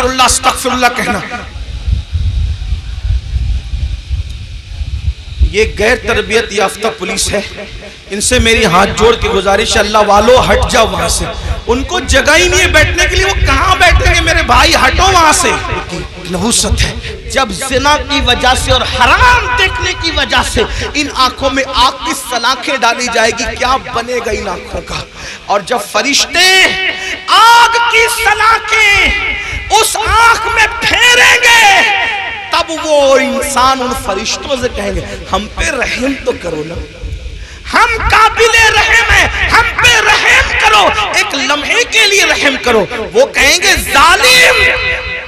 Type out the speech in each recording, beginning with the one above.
استغفراللہ کہنا. یہ غیر تربیت یافتہ پولیس ہے. ان سے میری ہاتھ جوڑ کے گزارش ہے، اللہ والو ہٹ جاؤ وہاں سے. ان کو جگہ ہی نہیں ہے بیٹھنے کے لیے، وہ کہاں بیٹھیں گے میرے بھائی؟ ہٹو وہاں سے. نحوست ہے جب زنا کی وجہ سے اور حرام دیکھنے کی وجہ سے ان آنکھوں میں آگ کی سلاخیں ڈالی جائے گی، کیا بنے گا ان آنکھوں کا؟ اور جب فرشتے آگ کی سلاخیں اس آنکھ میں پھیریں گے تب وہ انسان ان فرشتوں سے کہیں گے ہم پہ رحم تو کرو نا، ہم قابل رحم ہیں، ہم پہ رحم کرو، ایک لمحے کے لیے رحم کرو. وہ کہیں گے ظالم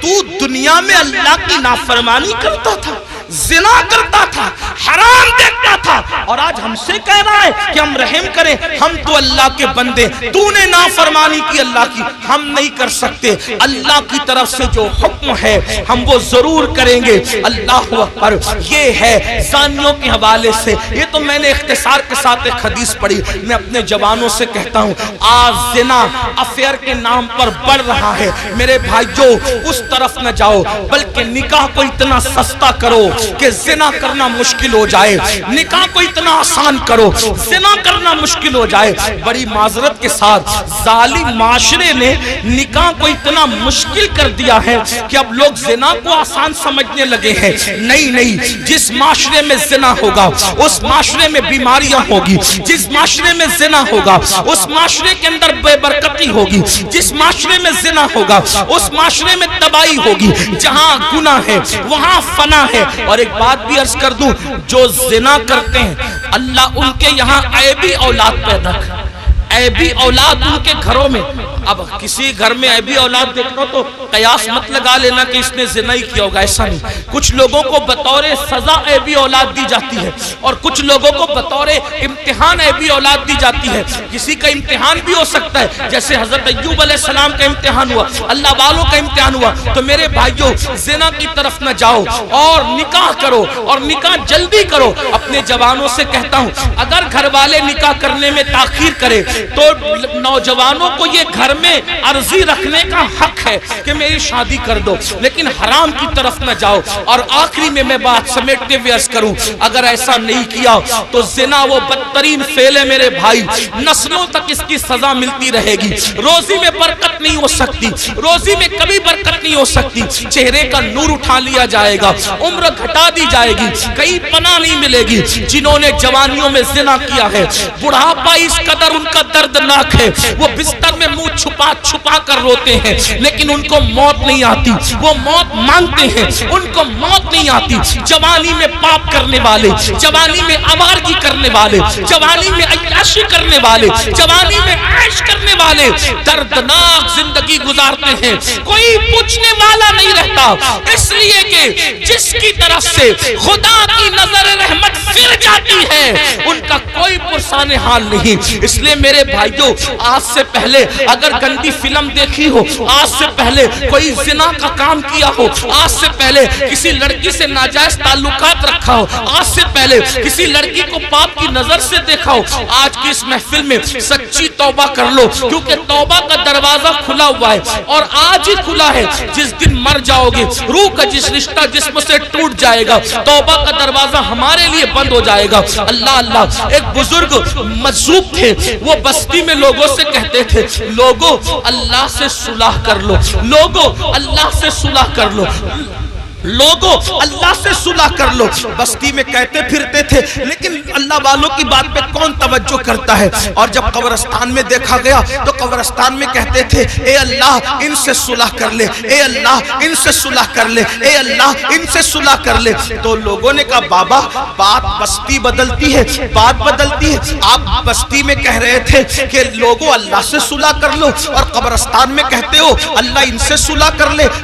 تو دنیا میں اللہ کی نافرمانی کرتا تھا، زنا کرتا تھا، حرام دیکھتا تھا، اور آج ہم سے کہہ رہا ہے کہ ہم رحم کریں. ہم تو اللہ کے بندے، تو نے نافرمانی کی اللہ کی، ہم نہیں کر سکتے. اللہ کی طرف سے جو حکم ہے ہم وہ ضرور کریں گے. اللہ اکبر. یہ ہے زانیوں کے حوالے سے. یہ تو میں نے اختصار کے ساتھ ایک حدیث پڑھی. میں اپنے جوانوں سے کہتا ہوں آج زنا افیئر کے نام پر بڑھ رہا ہے. میرے بھائیو اس طرف نہ جاؤ، بلکہ نکاح کو اتنا سستا کرو کہ زنا کرنا مشکل ہو جائے، نکاح کو اتنا آسان کرو زنا کرنا مشکل ہو جائے. بڑی معذرت کے ساتھ ظالم معاشرے نے نکاح کو اتنا مشکل کر دیا ہے کہ اب لوگ زنا کو آسان سمجھنے لگے ہیں. نہیں، جس معاشرے میں زنا ہوگا اس معاشرے میں بیماریاں ہوگی، جس معاشرے میں زنا ہوگا اس معاشرے کے اندر بے برکتی ہوگی، جس معاشرے میں زنا ہوگا اس معاشرے میں تباہی ہوگی. جہاں گناہ ہے وہاں فنا ہے. اور ایک بات بھی عرض کر دوں، جو زنا کرتے ہیں اللہ ان کے یہاں عیبی اولاد پیدا کر، عیبی اولاد ان کے گھروں میں. اب کسی گھر میں عیبی اولاد دیکھو تو قیاس مت لگا لینا کہ اس نے زنا ہی کیا ہوگا، ایسا نہیں. کچھ لوگوں کو بطور سزا عیبی اولاد دی جاتی ہے اور کچھ لوگوں کو بطور امتحان عیبی اولاد دی جاتی ہے. کسی کا امتحان بھی ہو سکتا ہے، جیسے حضرت ایوب علیہ السلام کا امتحان ہوا، اللہ والوں کا امتحان ہوا. تو میرے بھائیو زنا کی طرف نہ جاؤ اور نکاح کرو، اور نکاح جلدی کرو. اپنے جوانوں سے کہتا ہوں اگر گھر والے نکاح کرنے میں تاخیر کرے تو نوجوانوں کو یہ گھر میں عرضی رکھنے کا حق ہے کہ میری شادی کر دو، لیکن حرام کی طرف نہ جاؤ. اور آخری میں بات سمیٹتے ہوئے عرض کروں، اگر ایسا نہیں کیا تو زنا وہ بدترین فعل ہے میرے بھائی، نسلوں تک اس کی سزا ملتی رہے گی. روزی میں برکت نہیں ہو سکتی، روزی میں کبھی برکت نہیں ہو سکتی. چہرے کا نور اٹھا لیا جائے گا، عمر گھٹا دی جائے گی، کہیں پناہ نہیں ملے گی. جنہوں نے جوانیوں میں زنا کیا ہے بڑھاپا اس قدر ان کا دردناک ہے، وہ بستر میں منہ چھپا چھپا کر روتے ہیں لیکن ان کو موت نہیں آتی. وہ موت مانگتے ہیں، ان کو موت نہیں آتی. جوانی میں پاپ کرنے والے، جوانی میں آوارگی کرنے والے، جوانی میں عیاشی کرنے والے، جوانی میں عیش کرنے والے دردناک زندگی گزارتے ہیں. کوئی پوچھنے والا نہیں رہتا، اس لیے کہ جس کی طرف سے خدا کی نظر رحمت پھر جاتی ہے ان کا کوئی پرسان حال نہیں. اس لیے میرے بھائیو آج سے پہلے اگر گندی فلم دیکھی ہو، آج سے پہلے کوئی زنا کا کام کیا ہو، آج سے پہلے کسی لڑکی سے ناجائز تعلقات رکھا ہو، آج سے پہلے کسی لڑکی کو پاپ کی نظر سے دیکھا ہو، آج کی اس محفل میں سچی توبہ کر لو، کیونکہ توبہ کا دروازہ کھلا ہوا ہے اور آج ہی کھلا ہے. جس دن مر جاؤ گے روح کا جس رشتہ جسم سے ٹوٹ جائے گا، توبہ کا دروازہ ہمارے لیے بند ہو جائے گا. اللہ ایک بزرگ مجذوب تھے، وہ بستی میں لوگوں سے کہتے تھے لوگوں اللہ سے صلح کر لو، لوگوں اللہ سے صلح کر لو، لوگوں اللہ سے صلح کر لو. بستی میں کہتے پھرتے تھے لیکن اللہ والوں کی بات پہ کون توجہ کرتا ہے. اور جب قبرستان میں دیکھا گیا تو قبرستان میں کہتے تھے اے اللہ ان سے صلح کر لے، اے اللہ ان سے صلح کر لے، اے اللہ ان سے صلح کر لے. تو لوگوں نے کہا بابا بات بستی بدلتی ہے، بات بدلتی ہے. آپ بستی میں کہہ رہے تھے کہ لوگوں اللہ سے صلح کر لو اور قبرستان میں کہتے ہو اللہ ان سے صلح کر لے.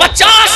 50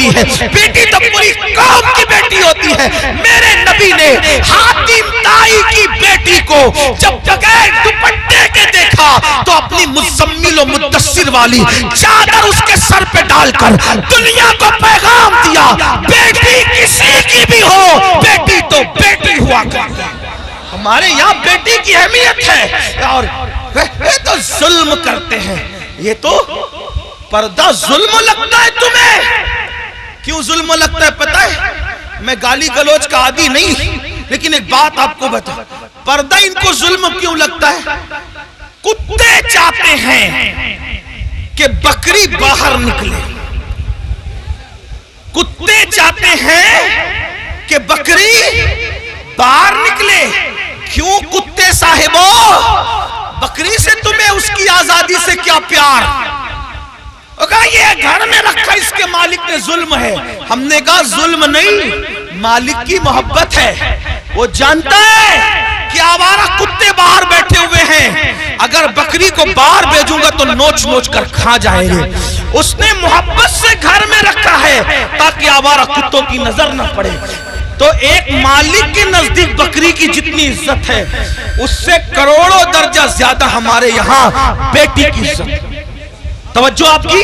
ہوتی ہے, بیٹی تو پوری قوم کی بیٹی ہوتی ہے. میرے نبی نے حاتم طائی کی بیٹی کو جب بغیر دوپٹے کے دیکھا تو اپنی مزمل و مدثر والی چادر اس کے سر پہ ڈال کر دنیا کو پیغام دیا, بیٹی کسی کی بھی ہو, بیٹی تو بیٹی ہوا کرتی. ہمارے یہاں بیٹی کی اہمیت ہے, اور یہ تو ظلم کرتے ہیں. یہ تو پردہ ظلم لگتا ہے تمہیں. کیوں ظلم لگتا ہے پتہ ہے؟ میں گالی گلوچ کا عادی نہیں, لیکن ایک بات آپ کو بتا, پردہ ان کو ظلم کیوں لگتا ہے؟ کتے چاہتے ہیں کہ بکری باہر نکلے, کتے چاہتے ہیں کہ بکری باہر نکلے. کیوں کتے صاحبوں, بکری سے تمہیں اس کی آزادی سے کیا پیار؟ کہا یہ گھر میں رکھا اس کے مالک نے ظلم ہے. ہم نے کہا ظلم نہیں, مالک کی محبت ہے. وہ جانتا ہے کہ آوارہ کتے باہر بیٹھے ہوئے ہیں, اگر بکری کو باہر بھیجوں گا تو نوچ نوچ کر کھا جائیں گے. اس نے محبت سے گھر میں رکھا ہے تاکہ آوارہ کتوں کی نظر نہ پڑے. تو ایک مالک کے نزدیک بکری کی جتنی عزت ہے اس سے کروڑوں درجہ زیادہ ہمارے یہاں بیٹی کی عزت. توجہ آپ کی,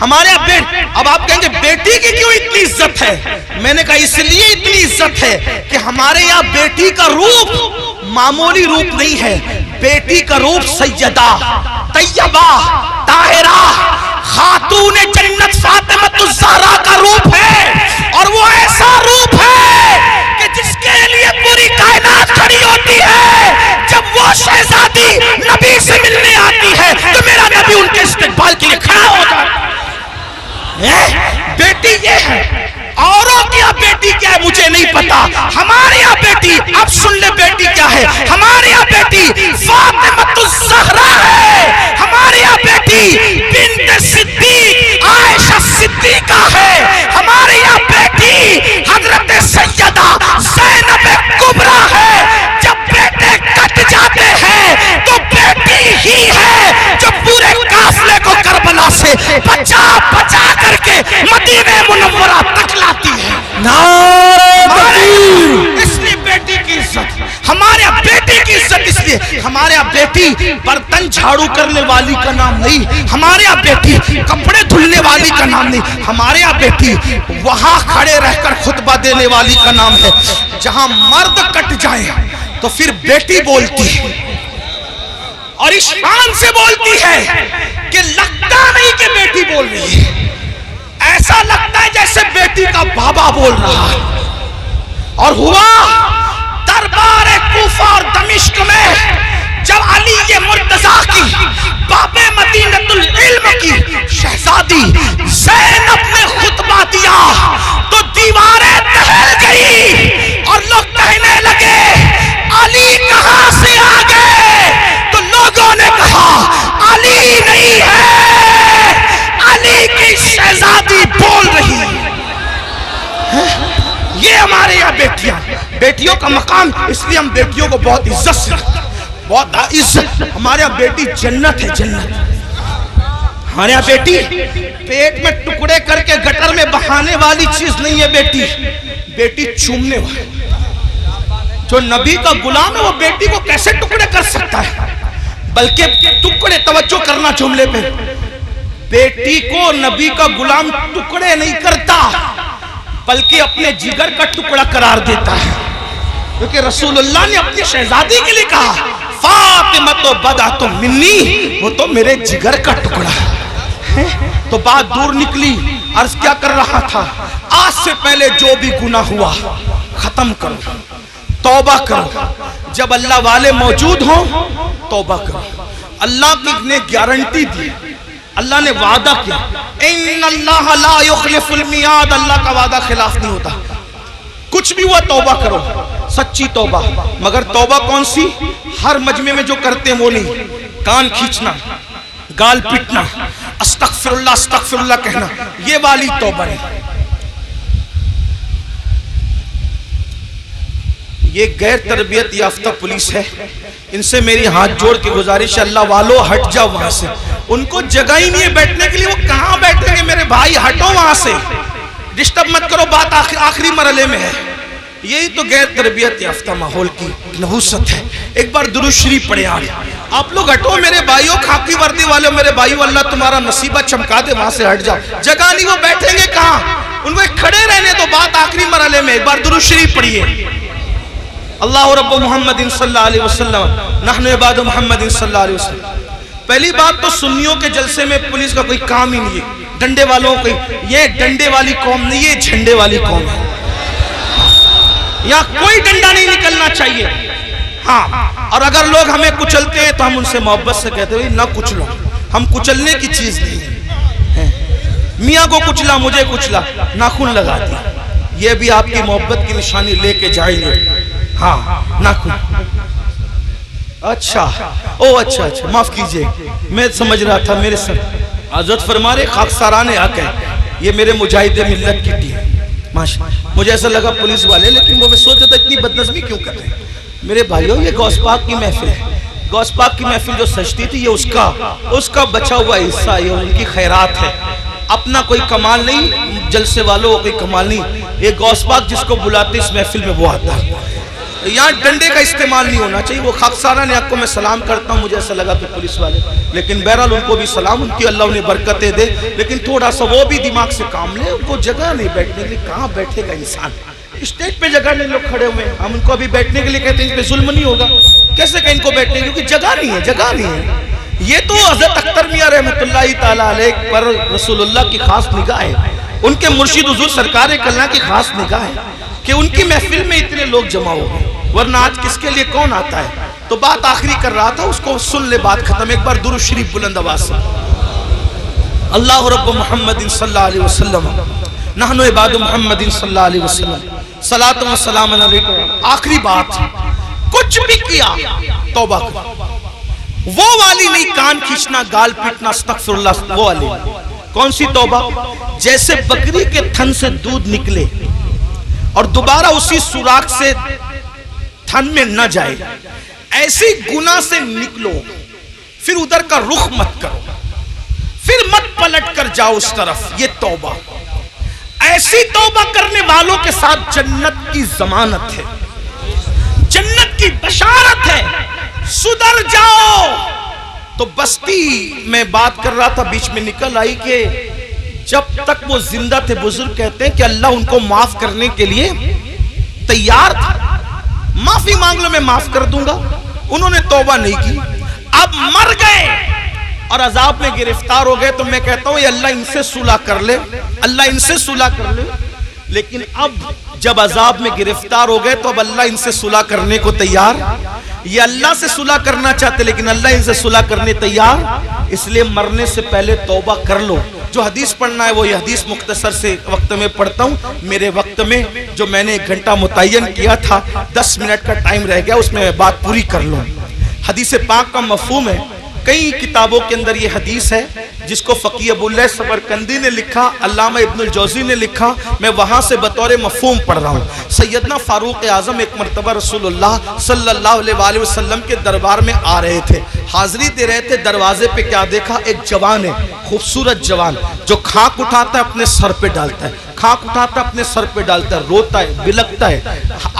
ہمارے اب آپ کہیں گے بیٹی کی کیوں اتنی عزت ہے؟ میں نے کہا اس لیے اتنی عزت ہے کہ ہمارے یہاں بیٹی کا روپ معمولی روپ نہیں ہے. بیٹی کا روپ سیدہ, طیبہ, طاہرہ, خاتون جنت فاطمہ الزہرا کا روپ ہے. اور وہ ایسا روپ ہے کہ جس کے لیے پوری کائنات کھڑی ہوتی ہے. جب وہ شہزادی نبی سے ملنے آتی ہے تو میرا نبی ان کے استقبال کے لیے کھڑا ہوتا ہے. بیٹی یہ ہے, اوروں کی بیٹی کیا ہے مجھے نہیں پتا. ہمارے یہاں بیٹی, اب سن لے بیٹی کیا ہے. ہمارے یہاں بیٹی فاطمہ الزہرا ہے. ہمارے یہاں بیٹی بنت صدیق عائشہ صدیقہ ہے. ہمارے یہاں بیٹی حضرت سیدہ زینب کبریٰ ہے. جب بیٹے کٹ جاتے ہیں تو بیٹی ہی ہے جو پورے قافلے کو کربلا سے بچا بچا کر کے مدینہ منورہ تک لاتی ہے. نعرہ تکبیر. اس لیے بیٹی کی عزت, ہمارے یہاں بیٹی کی عزت اس لیے. ہمارے یہاں بیٹی برتن جھاڑو کرنے والی کا نام نہیں, ہمارے یہاں بیٹی کپڑے دھلنے والی کا نام نہیں, ہمارے یہاں بیٹی وہاں کھڑے رہ کر خطبہ دینے والی کا نام ہے. جہاں مرد کٹ جائے تو پھر بیٹی بولتی ہے, اور اس شان سے بولتی ہے کہ لگتا نہیں کہ بیٹی بول رہی ہے, ایسا لگتا ہے جیسے بیٹی کا بابا بول رہا ہے. اور ہوا دربار کوفہ اور دمشق میں جب علی مرتضیٰ کی باب مدینۃ العلم کی شہزادی زینب نے خطبہ دیا تو دیواریں دہل گئی اور لوگ کہنے لگے علی کہاں سے آ گئے. تو لوگوں نے کہا علی نہیں ہے, علی کی شہزادی بول رہی ہے. یہ ہمارے یہاں بیٹیاں, بیٹیوں کا مقام, اس لیے ہم بیٹیوں کو بہت عزت سے رکھتے ہیں, بہت عزت. ہمارے یہاں بیٹی جنت ہے, جنت. ہمارے یہاں بیٹی پیٹ میں ٹکڑے کر کے گٹر میں بہانے والی چیز نہیں ہے. بیٹی بیٹی چومنے والی. جو نبی کا غلام ہے وہ بیٹی کو کیسے ٹکڑے کر سکتا ہے؟ بلکہ ٹکڑے, توجہ کرنا جملے پہ, بیٹی کو نبی کا غلام ٹکڑے نہیں کرتا بلکہ اپنے جگر کا ٹکڑا قرار دیتا ہے. کیونکہ رسول اللہ نے اپنی شہزادی کے لیے کہا فاطمہ تو بضعۃ منی, وہ تو میرے جگر کا ٹکڑا ہے. تو بات دور نکلی, عرض کیا کر رہا تھا, آج سے پہلے جو بھی گناہ ہوا ختم کرو, توبہ کرو. جب اللہ والے موجود ہوں توبہ کرو. اللہ نے گارنٹی دی, اللہ نے وعدہ کیا, ان اللہ لا یخلف المیعاد, اللہ کا وعدہ خلاف نہیں ہوتا. کچھ بھی ہوا توبہ کرو, سچی توبہ. مگر توبہ کون سی؟ ہر مجمع میں جو کرتے ہیں وہ نہیں. کان کھینچنا, گال پٹنا, استغفر اللہ کہنا, یہ والی توبہ ہے. یہ غیر تربیت یافتہ پولیس ہے, ان سے میری ہاتھ جوڑ کے گزارش ہے, اللہ والو ہٹ جاؤ وہاں سے. ان کو جگہ ہی نہیں ہے بیٹھنے کے لیے, وہ کہاں بیٹھیں گے میرے بھائی, ہٹو وہاں سے. ڈسٹرب مت کرو، بات آخری مرحلے میں ہے. یہی تو غیر تربیت یافتہ ماحول کی نحوست ہے. ایک بار درود شریف پڑھے. آپ لوگ ہٹو میرے بھائیوں، خاکی وردی والے میرے بھائیوں، اللہ تمہارا نصیبہ چمکا دے، وہاں سے ہٹ جاؤ. جگہ نہیں، وہ بیٹھیں گے کہاں؟ ان کو کھڑے رہنے تو، بات آخری مرحلے میں. ایک بار درود شریف پڑھیے. اللہ رب محمد صلی اللہ علیہ وسلم نحن عباد محمد صلی اللہ علیہ وسلم. پہلی بات تو سنیوں کے جلسے میں پولیس کا کوئی کام ہی نہیں ہے. ڈنڈے والوں کو، یہ ڈنڈے والی قوم نہیں، یہ جھنڈے والی قوم ہے. یہاں کوئی ڈنڈا نہیں نکلنا چاہیے. ہاں، اور اگر لوگ ہمیں کچلتے ہیں تو ہم ان سے محبت سے کہتے ہیں نہ کچلو، ہم کچلنے کی چیز نہیں ہیں. میاں کو کچلا، مجھے کچلا، ناخن لگا دیا، یہ بھی آپ کی محبت کی نشانی لے کے جائیں گے. ہاں، ناخن. اچھا، اچھا، معاف کیجئے، میں سمجھ رہا تھا میرے سر. حضرت فرما رہے خاکساران حق ہے، یہ میرے مجاہد ملت کی ٹیم. مجھے ایسا لگا پولیس والے، لیکن وہ میں سوچا تھا اتنی بدنظمی کیوں کر رہے ہیں. میرے بھائیوں، یہ غوث پاک کی محفل ہے. غوث پاک کی محفل جو سجتی تھی، یہ اس کا بچا ہوا حصہ، یہ ان کی خیرات ہے. اپنا کوئی کمال نہیں، جلسے والوں کو کوئی کمال نہیں. یہ غوث پاک جس کو بلاتے اس محفل میں وہ آتا ہے. یہاں ڈنڈے کا استعمال نہیں ہونا چاہیے. وہ خاکساران حق کو میں سلام کرتا ہوں، مجھے ایسا لگا کہ پولیس والے، لیکن بہرحال ان کو بھی سلام، ان کی اللہ انہیں برکتیں دے. لیکن تھوڑا سا وہ بھی دماغ سے کام لے. ان کو جگہ نہیں بیٹھنے کے لیے، کہاں بیٹھے گا انسان؟ اسٹیج پہ جگہ نہیں، لوگ کھڑے ہوئے ہیں. ہم ان کو ابھی بیٹھنے کے لیے کہتے ہیں، ان پہ ظلم نہیں ہوگا. کیسے کہ ان کو بیٹھنے، کیونکہ جگہ نہیں ہے، جگہ نہیں ہے. یہ تو حضرت اختر میاں رحمۃ اللہ تعالیٰ علیہ پر رسول اللہ کی خاص نگاہ ہے. ان کے مرشد حضور سرکار کلہ کی خاص نگاہ ہے کہ ان کی محفل میں اتنے لوگ جمع ہو گئے، ورنہ آج کس کے لیے کون آتا ہے. تو بات آخری کر رہا تھا، اس کو سن لے، بات ختم. ایک بار درود شریف بلند آواز سے. اللہ رب محمد صلی اللہ علیہ وسلم نحن عباد محمد صلی اللہ علیہ وسلم صلاۃ و سلام علیکم. آخری بات، کچھ بھی کیا توبہ کر. وہ والی نہیں، کان کھینچنا، گال پیٹنا، استغفر اللہ، وہ والی. کون سی توبہ؟ جیسے بکری کے تھن سے دودھ نکلے اور دوبارہ اسی سوراخ سے تھن میں نہ جائے، ایسی گناہ سے نکلو، پھر ادھر کا رخ مت کرو، پھر مت پلٹ کر جاؤ اس طرف. یہ توبہ. ایسی توبہ کرنے والوں کے ساتھ جنت کی ضمانت ہے، جنت کی بشارت ہے. سدھر جاؤ. تو بستی میں بات کر رہا تھا، بیچ میں نکل آئی کہ جب تک وہ زندہ تھے، بزرگ کہتے ہیں کہ اللہ ان کو معاف کرنے کے لیے تیار تھا. معافی مانگ لو، میں معاف کر دوں گا. انہوں نے توبہ نہیں کی. اب مر گئے اور عذاب میں گرفتار ہو گئے. تو میں کہتا ہوں یہ اللہ ان سے صلح کر لے، اللہ ان سے صلح کر لے. لیکن اب جب عذاب میں گرفتار ہو گئے تو اب اللہ ان سے صلح کرنے کو تیار. یہ اللہ سے صلح کرنا چاہتے لیکن اللہ ان سے صلح کرنے تیار. اس لیے مرنے سے پہلے توبہ کر لو. جو حدیث پڑھنا ہے وہ یہ حدیث مختصر سے وقت میں پڑھتا ہوں. میرے وقت میں جو میں نے 1 گھنٹہ متعین کیا تھا، 10 منٹ کا ٹائم رہ گیا، اس میں بات پوری کر لوں. حدیث پاک کا مفہوم ہے. کئی کتابوں کے اندر یہ حدیث ہے جس کو فقیہ ابو اللہ سمرقندی نے لکھا، علامہ ابن الجوزی نے لکھا. میں وہاں سے بطور مفہوم پڑھ رہا ہوں. سیدنا فاروق اعظم ایک مرتبہ رسول اللہ صلی اللہ علیہ وآلہ وسلم کے دربار میں آ رہے تھے، حاضری دے رہے تھے. دروازے پہ کیا دیکھا؟ ایک جوان ہے، خوبصورت جوان، جو کھاک اٹھاتا ہے اپنے سر پہ ڈالتا ہے، کھاک اٹھاتا ہے اپنے سر پہ ڈالتا ہے، روتا ہے، بلکتا ہے،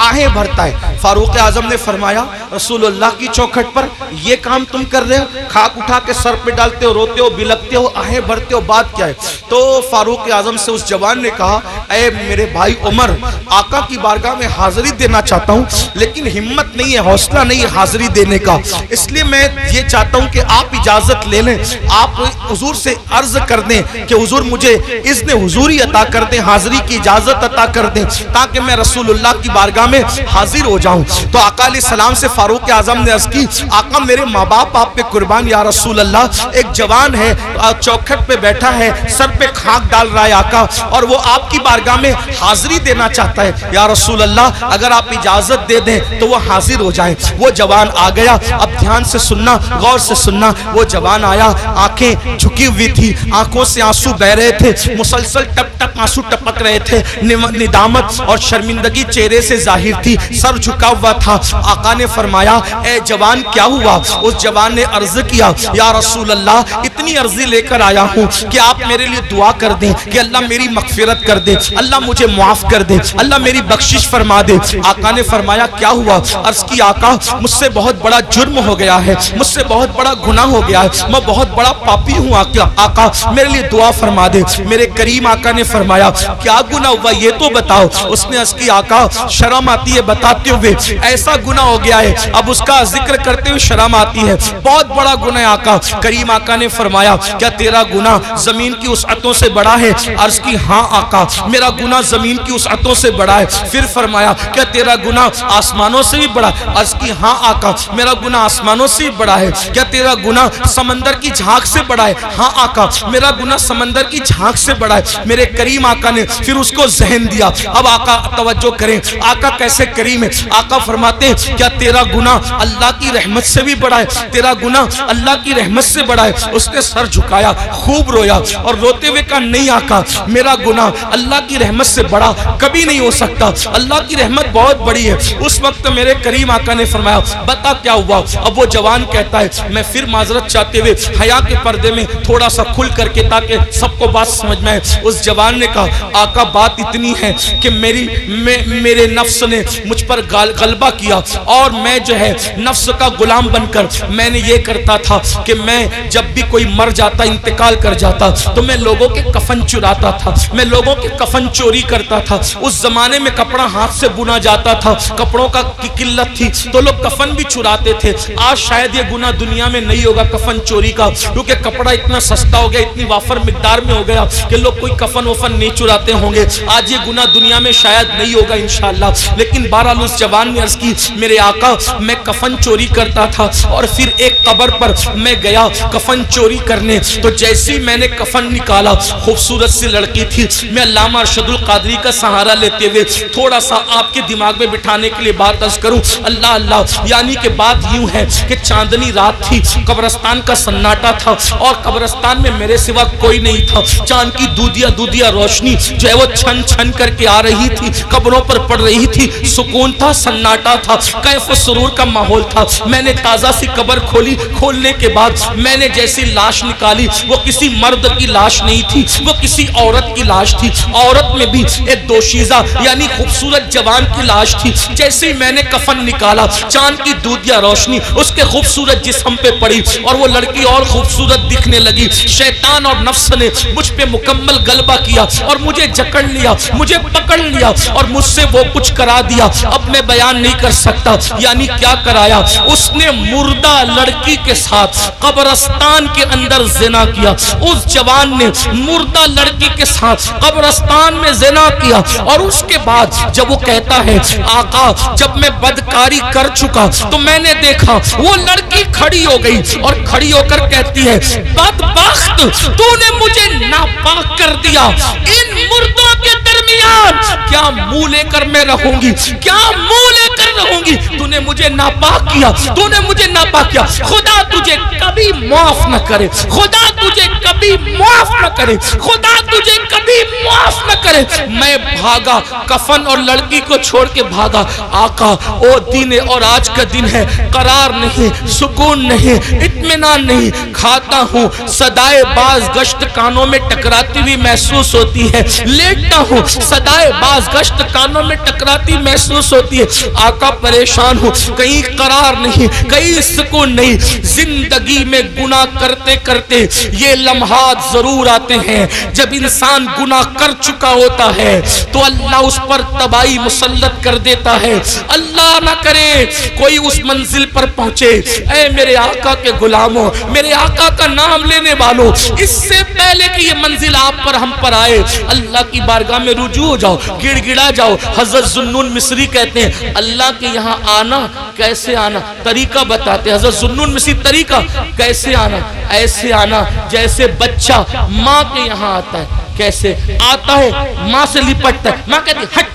آہیں بھرتا ہے. فاروق اعظم نے فرمایا رسول اللہ کی چوکھٹ پر یہ کام تم کر رہے ہو؟ کھاک اٹھا کے سر پہ ڈالتے ہو، روتے ہو، بلکتے ہو، آہیں بھرتے ہو، بات کیا ہے؟ تو فاروق اعظم سے اس جوان نے کہا، اے میرے بھائی عمر، آقا کی بارگاہ میں حاضری دینا چاہتا ہوں لیکن ہمت نہیں ہے، حوصلہ نہیں ہے حاضری دینے کا. اس لیے میں یہ چاہتا ہوں کہ آپ اجازت لے لیں، آپ حضور سے عرض کر دیں کہ حضور مجھے اذن حضوری عطا کر دیں، حاضری کی اجازت عطا کر دیں تاکہ میں رسول اللہ کی بارگاہ میں حاضر ہو جاؤں. تو آقا علیہ السلام سے فاروق اعظم نے عرض کی، آقا میرے ماں باپ آپ پہ قربان یا رسول اللہ. ایک جوان ہے چوکھٹ پہ بیٹھا ہے، سر پہ خاک ڈال رہا ہے آقا، اور وہ آپ کی بارگاہ میں حاضری دینا چاہتا ہے. یا رسول اللہ اگر آپ اجازت دے دیں تو وہ حاضر ہو جائیں. وہ جوان آ گیا. اب دھیان سے سننا، غور سے سننا. وہ جوان آیا، آنکھیں جھکی ہوئی تھی، آنکھوں سے آنسو بہ رہے تھے، مسلسل ٹپ ٹپ آنسو ٹپک رہے تھے، ندامت اور شرمندگی چہرے سے ظاہر تھی، سر جھکا ہوا تھا. آقا نے فرمایا اے جوان کیا ہوا؟ اس جوان نے عرض کیا یا رسول اللہ اتنی معمولی عرضی لے کر آیا ہوں کہ آپ میرے لیے دعا کر دیں کہ اللہ میری مغفرت کر دے، اللہ مجھے معاف کر دے، اللہ میری بخشش فرما دے۔ آقا نے فرمایا کیا ہوا؟ عرض کی آقا مجھ سے بہت بڑا جرم ہو گیا ہے، مجھ سے بہت بڑا گناہ ہو گیا ہے، میں بہت بڑا پاپی ہوں آقا میرے لیے دعا فرما دے۔ میرے کریم آقا نے فرمایا کیا گناہ ہوا یہ تو بتاؤ۔ اس نے عرض کی آقا شرم آتی ہے بتاتے ہوئے، ایسا گناہ ہو گیا ہے اب اس کا ذکر کرتے ہوئے شرم آتی ہے، بہت بڑا گناہ ہے آقا۔ کریم آقا نے فرمایا کیا تیرا گناہ زمین کی وسعتوں سے بڑا ہے؟ عرض کی ہاں آقا میرا گناہ زمین کی وسعتوں سے بڑا ہے۔ پھر فرمایا کیا تیرا گناہ آسمانوں سے بھی بڑا؟ عرض کی ہاں آقا میرا گناہ آسمانوں سے بھی بڑا ہے۔ کیا تیرا گناہ سمندر کی جھانک سے بڑا ہے؟ ہاں آقا میرا گناہ سمندر کی جھانک سے بڑا ہے۔ میرے کریم آقا نے پھر اس کو ذہن دیا۔ اب آقا توجہ کریں، آقا کیسے کریم ہے۔ آقا فرماتے ہیں کیا تیرا گناہ اللہ کی رحمت سے بھی بڑا ہے؟ تیرا گناہ اللہ کی رحمت سے بڑا ہے۔ اس نے سر جھکایا، خوب رویا اور روتے ہوئے کہا نہیں آقا میرا گناہ اللہ کی رحمت سے بڑا کبھی نہیں ہو سکتا، اللہ کی رحمت بہت بڑی ہے۔ اس وقت میرے کریم آقا نے فرمایا بتا کیا ہوا؟ اب وہ جوان کہتا ہے میں پھر معذرت چاہتے ہوئے حیا کے پردے میں تھوڑا سا کھل کر کے تاکہ سب کو بات سمجھ میں آئے، اس جوان نے کہا آقا بات اتنی ہے کہ میرے نفس نے مجھ پر غلبہ کیا اور میں جو ہے نفس کا غلام بن کر میں نے یہ کرتا تھا کہ میں جب بھی کوئی مر جاتا انتقال کر جاتا تو میں لوگوں کے کفن چراتا تھا، میں لوگوں کے کفن چوری کرتا تھا۔ اس زمانے میں کپڑا ہاتھ سے بنا جاتا تھا، کپڑوں کا قلت تھی تو لوگ کفن بھی چراتے تھے۔ آج شاید یہ گناہ دنیا میں نہیں ہوگا کفن چوری کا، کیونکہ کپڑا اتنا سستا ہو گیا، اتنی وافر مقدار میں ہو گیا کہ لوگ کوئی کفن وفن نہیں چراتے ہوں گے۔ آج یہ گناہ دنیا میں شاید نہیں ہوگا انشاءاللہ، لیکن بہرحال اس جوان نے عرض کی میرے آقا میں کفن چوری کرتا تھا اور پھر ایک قبر پر میں گیا کفن چوری کرنے، تو جیسے ہی میں نے کفن نکالا خوبصورت سی لڑکی تھی۔ میں علامہ ارشد القادری کا سہارا لیتے ہوئے تھوڑا سا آپ کے دماغ میں بٹھانے کے لیے بات عرض کروں، اللہ اللہ، یعنی کہ بات یوں ہے کہ چاندنی رات تھی، قبرستان کا سناٹا تھا اور قبرستان میں میرے سوا کوئی نہیں تھا۔ چاند کی دودیا دودیا روشنی جو ہے وہ چھن چھن کر کے آ رہی تھی، قبروں پر پڑ رہی تھی، سکون تھا، سناٹا تھا، کیف و سرور کا ماحول تھا۔ میں نے تازہ سی قبر کھولی، کھولنے کے بعد میں نے جیسی لاش نکالی وہ کسی مرد کی لاش نہیں تھی، وہ کسی عورت کی لاش تھی۔ عورت میں بھی ایک دوشیزہ یعنی خوبصورت جوان کی لاش تھی۔ جیسے ہی میں نے کفن نکالا چاند کی دودیا روشنی اس کے خوبصورت جسم پہ پڑی اور وہ لڑکی اور خوبصورت دکھنے لگی۔ شیطان اور نفس نے مجھ پہ مکمل غلبہ کیا اور مجھے جکڑ لیا، مجھے پکڑ لیا اور مجھ سے وہ کچھ کرا دیا اب میں بیان نہیں کر سکتا۔ یعنی کیا کرایا؟ اس نے مردہ لڑکی کے ساتھ قبرستان کے اندر زنا کیا۔ اس جوان نے مردہ لڑکی کے ساتھ قبرستان میں زنا کیا اور اس کے بعد جب وہ کہتا ہے آقا جب میں بدکاری کر چکا تو میں نے دیکھا وہ لڑکی کھڑی ہو گئی اور کھڑی ہو کر کہتی ہے بدبخت تو نے مجھے ناپاک کر دیا، ان مردوں کے درمیان کیا منہ لے کر میں رہوں گی، کیا منہ لے کر رہوں گی؟ تو نے مجھے ناپاک کیا، تو نے مجھے ناپاک کیا، خدا تجھے کبھی معاف نہ کرے، خدا تجھے کبھی معاف نہ کرے، خدا تجھے کبھی معاف نہ کرے۔ میں بھاگا، کفن اور لڑکی کو چھوڑ کے بھاگا۔ آقا او دن اور آج کا دن ہے، قرار نہیں، سکون نہیں، اطمینان نہیں، کھاتا ہوں صدائے باز گشت کانوں میں ٹکراتی ہوئی محسوس ہوتی ہے، لیٹتا ہوں صدائے باز گشت کانوں میں ٹکراتی محسوس ہوتی ہے۔ آقا پریشان ہوں، کہیں قرار نہیں، کہیں سکون نہیں۔ زندگی میں گناہ کرتے کرتے یہ لمحات ضرور آتے ہیں جب انسان گناہ کر چکا ہوتا ہے تو اللہ اس پر تباہی مسلط کر دیتا ہے۔ اللہ نہ کرے کوئی اس منزل پر پہنچے۔ اے میرے آقا کے غلاموں، میرے آقا کا نام لینے والوں، اس سے پہلے کہ یہ منزل آپ پر ہم پر آئے اللہ کی بارگاہ میں رجوع ہو جاؤ، گڑ گڑا جاؤ۔ حضرت ذوالنون مصری کہتے ہیں اللہ کے یہاں آنا کیسے آنا، طریقہ بتاتے ہیں حضرت ذوالنون مصری، طریقہ کیسے آنا، ایسے آنا جیسے بچہ ماں کے یہاں آتا ہے۔ کیسے آتا ہے؟ ماں سے لپٹتا ہے، ماں کہتی ہے ہٹ۔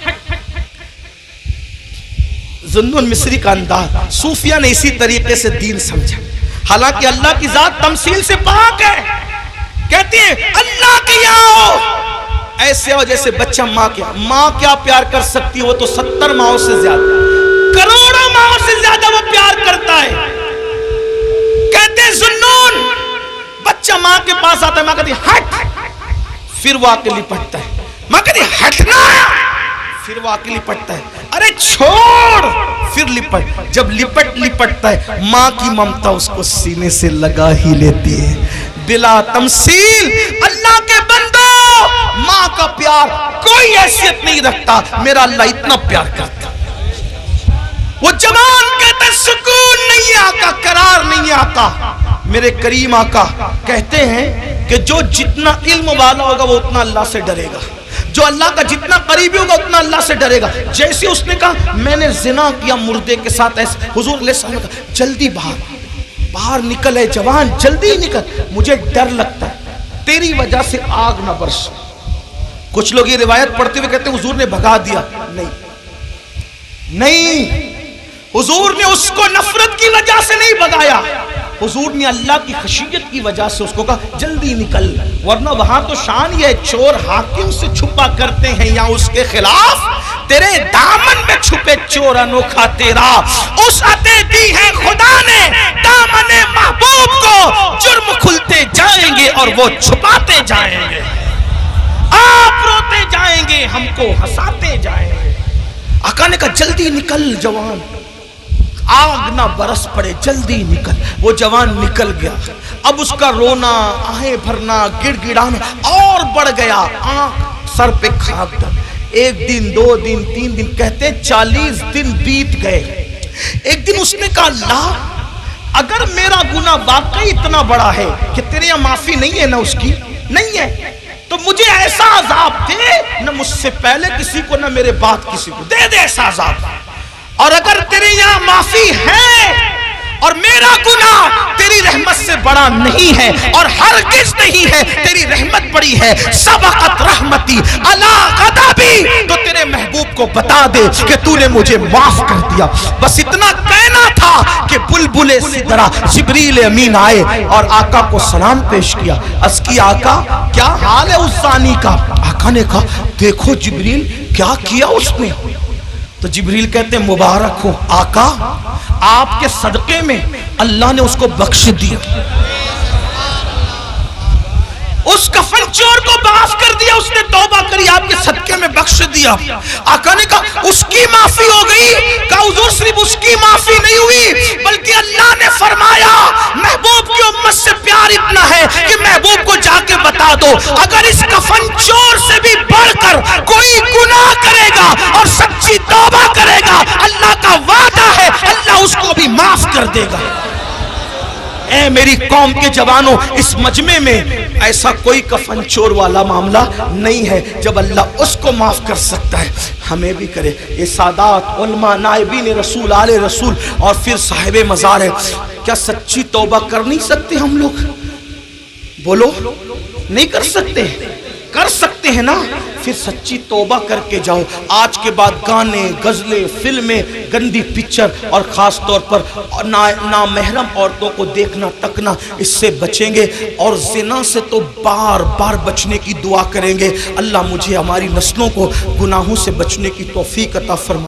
ذوالنون مصری کا انداز صوفیہ نے اسی طریقے سے دین سمجھا، حالانکہ اللہ کی ذات تمثیل سے پاک ہے۔ کہتے ہیں اللہ کے یہاں ایسے ہو جیسے بچہ ماں کے یہاں۔ ماں کیا پیار کر سکتی ہے؟ وہ تو 70 ماؤں سے زیادہ، کروڑوں ماؤں سے زیادہ وہ پیار کرتا ہے۔ کہتے ہیں ذوالنون بچہ ماں کے پاس آتا ہے، ماں کہتی ہٹ، پھر وہ آ کے لپٹتا ہے، ماں کہتی ہٹنا، پھر وہ آ کے لپٹتا ہے، ارے چھوڑ، پھر لپٹ، جب لپٹتا ہے ماں کی ممتا اس کو سینے سے لگا ہی لیتی ہے۔ بلا تمثیل اللہ کے بندو، ماں کا پیار کوئی حیثیت نہیں رکھتا، میرا اللہ اتنا پیار کرتا۔ وہ جوان کہتے سکون نہیں آقا، قرار نہیں آقا۔ میرے کریم آقا کہتے ہیں کہ جو جتنا علم والا ہوگا وہ اتنا اللہ سے ڈرے گا، جو اللہ کا جتنا قریبی ہوگا اتنا اللہ سے ڈرے گا۔ جیسے اس نے کہا میں نے زنا کیا مردے کے ساتھ، ایسے حضور علیہ السلام نے کہا جلدی باہر نکل، ہے جوان جلدی نکل، مجھے ڈر لگتا ہے تیری وجہ سے آگ نہ برس۔ کچھ لوگ یہ روایت پڑھتے ہوئے کہتے ہیں حضور نے بھگا دیا، نہیں، حضور نے اس کو نفرت کی وجہ سے نہیں بھگایا، حضور نے اللہ کی خشیت کی وجہ سے اس کو کہا جلدی نکل، ورنہ وہاں تو شان یہ چور حاکم سے چھپا کرتے ہیں یا اس کے خلاف، تیرے دامن میں چھپے چور انوکھا تیرا، اس عطے دی ہے خدا نے دامن محبوب کو، جرم کھلتے جائیں گے اور وہ چھپاتے جائیں گے، آپ روتے جائیں گے ہم کو ہنساتے جائیں گے۔ آقا نے کہا جلدی نکل جوان، آگ نہ برس پڑے، جلدی نکل۔ وہ جوان نکل گیا، اب اس کا رونا، آہیں بھرنا، گڑ گڑانا اور بڑھ گیا، آنکھ سر پہ خاک تھا۔ ایک دن، 2 دن، 3 دن، کہتے 40 دن بیت گئے۔ ایک دن اس نے کہا اللہ اگر میرا گناہ واقعی اتنا بڑا ہے کہ تیرے یہاں معافی نہیں ہے، نہ اس کی نہیں ہے، تو مجھے ایسا عذاب دے، نہ مجھ سے پہلے کسی کو نہ میرے بعد کسی کو، دے ایسا عذاب۔ اور اگر تیرے یہاں معافی ہے اور میرا گناہ تیری رحمت سے بڑا نہیں ہے اور ہرگز نہیں ہے، تیری رحمت بڑی ہے، سبقت رحمتی علی غضبی، تو تیرے محبوب کو بتا دے کہ تو نے مجھے معاف کر دیا۔ بس اتنا کہنا تھا کہ بلبل سدرہ جبریل امین آئے اور آقا کو سلام پیش کیا، عرض کی آقا کیا حال ہے اس زانی کا؟ آقا نے کہا دیکھو جبریل کیا کیا اس نے۔ تو جبریل کہتے ہیں مبارک ہو آقا، آپ کے صدقے میں اللہ نے اس کو بخش دیا، اس کفن چور کو معاف کر دیا، اس نے توبہ کری، آپ کے صدقے میں بخش دیا۔ آقا نے کہا اس کی معافی ہو گئی؟ کہا حضور صرف اس کی معافی نہیں ہوئی بلکہ اللہ نے فرمایا محبوب کی امت سے پیار اتنا ہے کہ محبوب کو جا کے بتا دو اگر اس کفن چور سے بھی بڑھ کر کوئی گناہ کرے گا اور سچی توبہ کرے گا، اللہ کا وعدہ ہے اللہ اس کو بھی معاف کر دے گا۔ اے میری قوم کے جوانوں، اس مجمع میں ایسا کوئی کفن چور والا معاملہ نہیں ہے، جب اللہ اس کو معاف کر سکتا ہے ہمیں بھی کرے۔ یہ سادات علماء نائبین رسول آل رسول اور پھر صاحب مزار ہے، کیا سچی توبہ کر نہیں سکتے ہم لوگ؟ بولو نہیں کر سکتے؟ کر سکتے ہیں نا؟ پھر سچی توبہ کر کے جاؤ۔ آج کے بعد گانے، غزلیں، فلمیں، گندی پکچر اور خاص طور پر نامحرم عورتوں کو دیکھنا تکنا، اس سے بچیں گے، اور زنا سے تو بار بار بچنے کی دعا کریں گے۔ اللہ مجھے ہماری نسلوں کو گناہوں سے بچنے کی توفیق عطا فرمائے۔